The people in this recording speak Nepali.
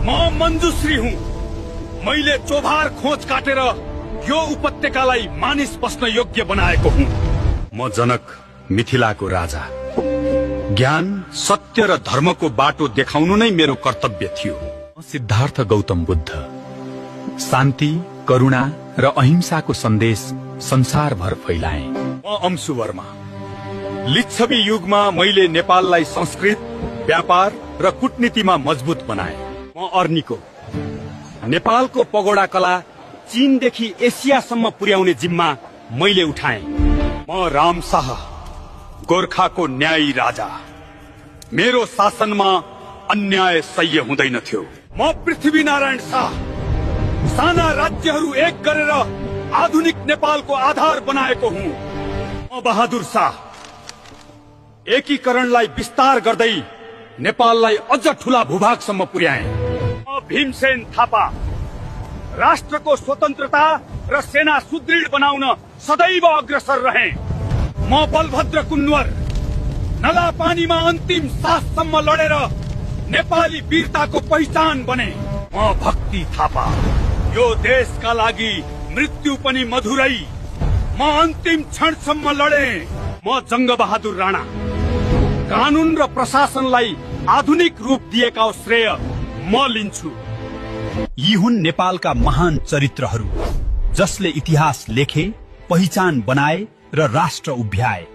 म मञ्जुश्री हुँ। मैले चोभार खोज काटेर यो उपत्यकालाई मानिस बस्न योग्य बनाएको हुँ। म जनक, मिथिलाको राजा। ज्ञान, सत्य र धर्मको बाटो देखाउनु नै मेरो कर्तव्य थियो। म सिद्धार्थ गौतम बुद्ध, शान्ति, करुणा र अहिंसाको सन्देश संसारभर फैलाए। म अंशु वर्मा, लिच्छवी युगमा मैले नेपाललाई संस्कृत, व्यापार र कूटनीतिमा मजबुत बनाए। म अर्निको, नेपालको पगोडा कला चीनदेखि एसियासम्म पुर्याउने जिम्मा मैले उठाएँ। म राम शाह, गोर्खाको न्यायी राजा। मेरो शासनमा अन्याय सह्य हुँदैनथ्यो। म पृथ्वीनारायण शाह, साना राज्यहरू एक गरेर आधुनिक नेपालको आधार बनाएको हुँ। म बहादुर शाह, एकीकरणलाई विस्तार गर्दै नेपाललाई अझ ठूला भूभागसम्म पुर्याए। म भीमसेन थापा, राष्ट्रको स्वतन्त्रता र सेना सुदृढ बनाउन सदैव अग्रसर रहे। म बलभद्र कुन्वर, नला पानीमा अन्तिम साससम्म लडेर नेपाली वीरताको पहिचान बने। म भक्ति थापा, यो देशका लागि मृत्यु पनि मधुरै। म अन्तिम क्षणसम्म लडे। म जङ्गबहादुर राणा, कानून र प्रशासनलाई आधुनिक रूप दिएका श्रेय म लिन्छु। यी हुन् नेपालका महान चरित्रहरू जसले इतिहास लेखे, पहिचान बनाए र राष्ट्र उभ्याए।